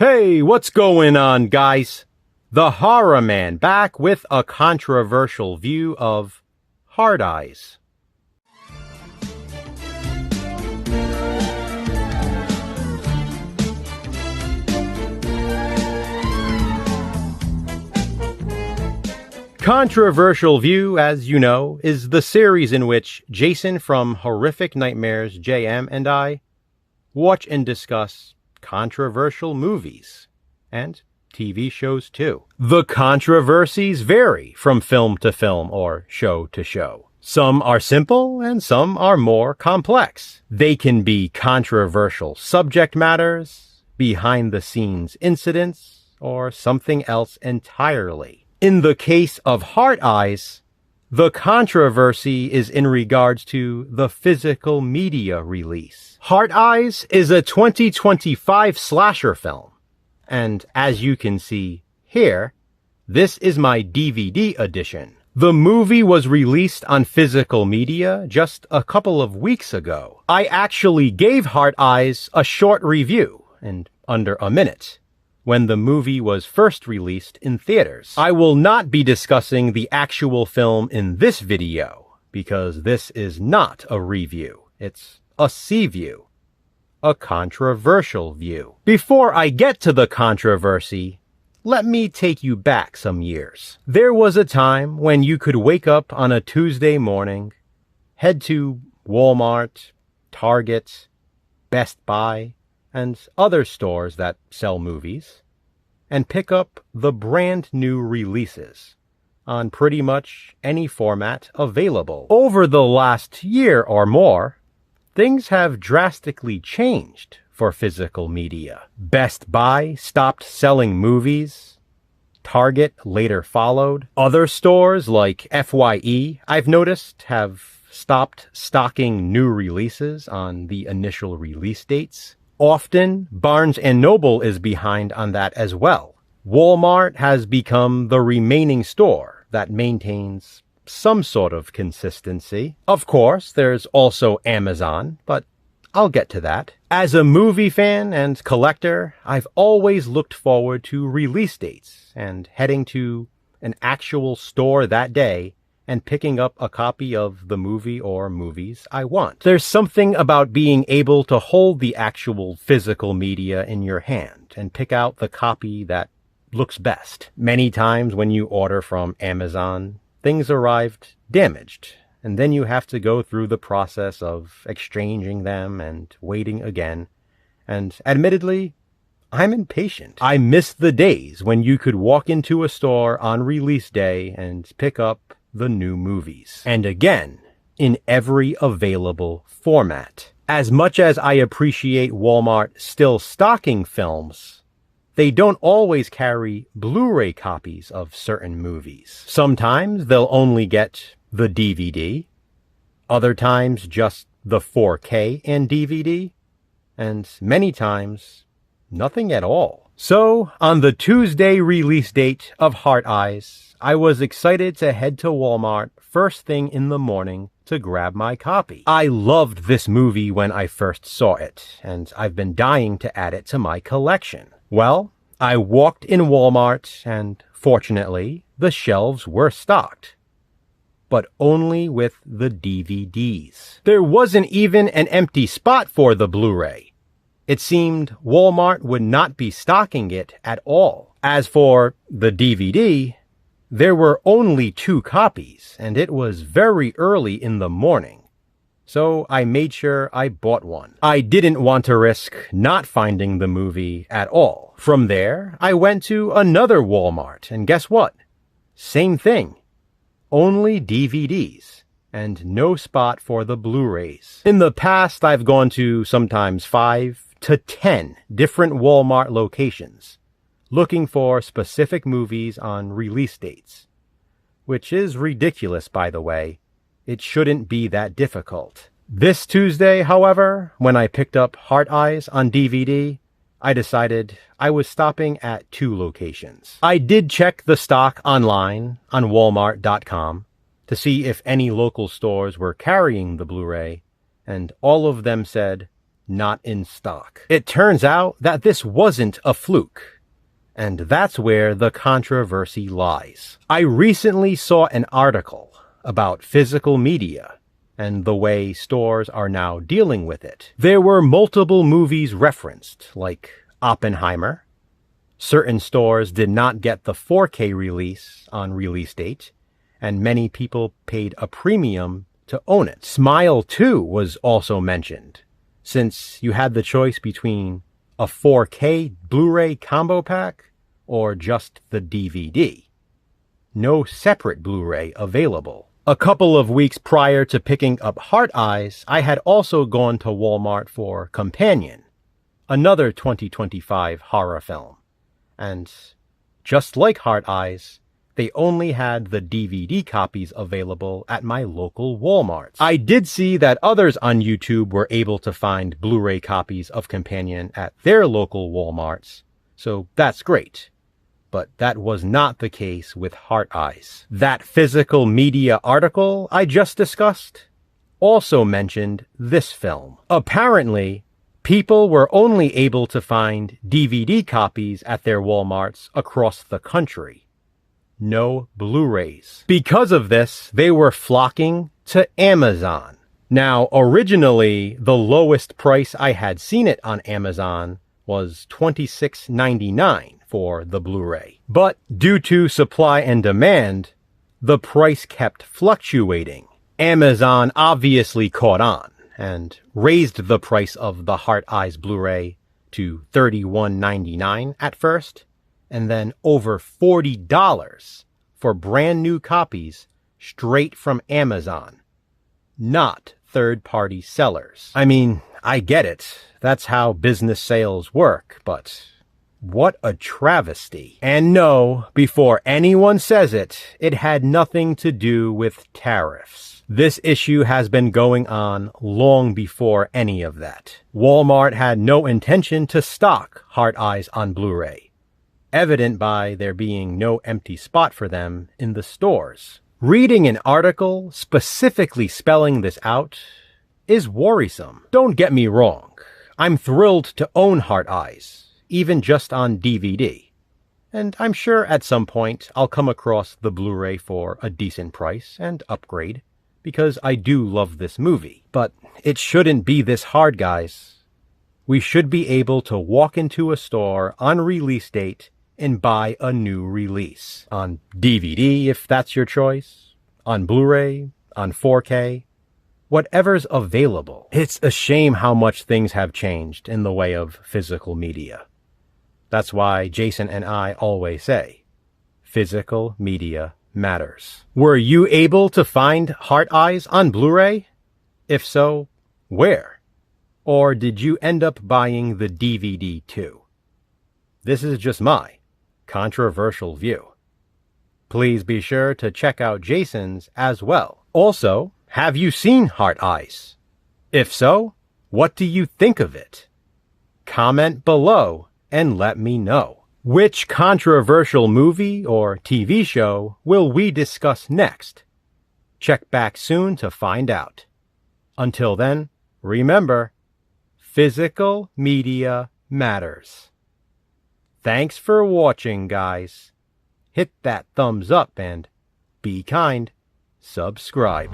Hey, what's going on, guys? The Horror Man back with a controversial view of Hard Eyes. Controversial View, as you know, is the series in which Jason from Horrific Nightmares JM and I watch and discuss controversial movies and TV shows too. The controversies vary from film to film or show to show. Some are simple and some are more complex. They can be controversial subject matters, behind-the-scenes incidents, or something else entirely. In the case of Hard Eyes, the controversy is in regards to the physical media release. Hard Eyes is a 2025 slasher film, and as you can see here, this is my DVD edition. The movie was released on physical media just a couple of weeks ago. I actually gave Hard Eyes a short review, in under a minute, when the movie was first released in theaters. I will not be discussing the actual film in this video, because this is not a review. It's a C-view. A controversial view. Before I get to the controversy, let me take you back some years. There was a time when you could wake up on a Tuesday morning, head to Walmart, Target, Best Buy, and other stores that sell movies, and pick up the brand new releases on pretty much any format available. Over the last year or more, things have drastically changed for physical media. Best Buy stopped selling movies. Target later followed. Other stores like FYE, I've noticed, have stopped stocking new releases on the initial release dates. Often, Barnes & Noble is behind on that as well. Walmart has become the remaining store that maintains some sort of consistency. Of course, there's also Amazon, but I'll get to that. As a movie fan and collector, I've always looked forward to release dates and heading to an actual store that day and picking up a copy of the movie or movies I want. There's something about being able to hold the actual physical media in your hand and pick out the copy that looks best. Many times when you order from Amazon, things arrived damaged, and then you have to go through the process of exchanging them and waiting again. And admittedly, I'm impatient. I miss the days when you could walk into a store on release day and pick up the new movies. And again, in every available format. As much as I appreciate Walmart still stocking films, they don't always carry Blu-ray copies of certain movies. Sometimes they'll only get the DVD, other times just the 4K and DVD, and many times nothing at all. So, on the Tuesday release date of Hard Eyes, I was excited to head to Walmart first thing in the morning to grab my copy. I loved this movie when I first saw it, and I've been dying to add it to my collection. Well, I walked in Walmart, and fortunately, the shelves were stocked, but only with the DVDs. There wasn't even an empty spot for the Blu-ray. It seemed Walmart would not be stocking it at all. As for the DVD, there were only 2 copies, and it was very early in the morning, so I made sure I bought one. I didn't want to risk not finding the movie at all. From there, I went to another Walmart, and guess what? Same thing. Only DVDs, and no spot for the Blu-rays. In the past, I've gone to sometimes 5 to 10 different Walmart locations, looking for specific movies on release dates. Which is ridiculous, by the way. It shouldn't be that difficult. This Tuesday, however, when I picked up Hard Eyes on DVD, I decided I was stopping at 2 locations. I did check the stock online on Walmart.com to see if any local stores were carrying the Blu-ray, and all of them said not in stock. It turns out that this wasn't a fluke, and that's where the controversy lies. I recently saw an article about physical media and the way stores are now dealing with it. There were multiple movies referenced, like Oppenheimer. Certain stores did not get the 4K release on release date, and many people paid a premium to own it. Smile 2 was also mentioned, since you had the choice between a 4K Blu-ray combo pack or just the DVD. No separate Blu-ray available. A couple of weeks prior to picking up Heart Eyes, I had also gone to Walmart for Companion, another 2025 horror film. And just like Heart Eyes, they only had the DVD copies available at my local Walmarts. I did see that others on YouTube were able to find Blu-ray copies of Companion at their local Walmarts, so that's great. But that was not the case with Heart Eyes. That physical media article I just discussed also mentioned this film. Apparently, people were only able to find DVD copies at their Walmarts across the country. No Blu-rays. Because of this, they were flocking to Amazon. Now, originally, the lowest price I had seen it on Amazon was $26.99 for the Blu-ray. But due to supply and demand, the price kept fluctuating. Amazon obviously caught on and raised the price of the Heart Eyes Blu-ray to $31.99 at first, and then over $40 for brand new copies straight from Amazon, not third-party sellers. I mean, I get it. That's how business sales work, but what a travesty. And no, before anyone says it, it had nothing to do with tariffs. This issue has been going on long before any of that. Walmart had no intention to stock Heart Eyes on Blu-ray, evident by there being no empty spot for them in the stores. Reading an article specifically spelling this out is worrisome. Don't get me wrong. I'm thrilled to own Heart Eyes, even just on DVD. And I'm sure at some point I'll come across the Blu-ray for a decent price and upgrade, because I do love this movie. But it shouldn't be this hard, guys. We should be able to walk into a store on release date and buy a new release. On DVD, if that's your choice. On Blu-ray. On 4K. Whatever's available. It's a shame how much things have changed in the way of physical media. That's why Jason and I always say, physical media matters. Were you able to find Heart Eyes on Blu-ray? If so, where? Or did you end up buying the DVD too? This is just my controversial view. Please be sure to check out Jason's as well. Also, have you seen Heart Eyes? If so, what do you think of it? Comment below and let me know. Which controversial movie or TV show will we discuss next? Check back soon to find out. Until then, remember, physical media matters. Thanks for watching, guys. Hit that thumbs up and be kind. Subscribe.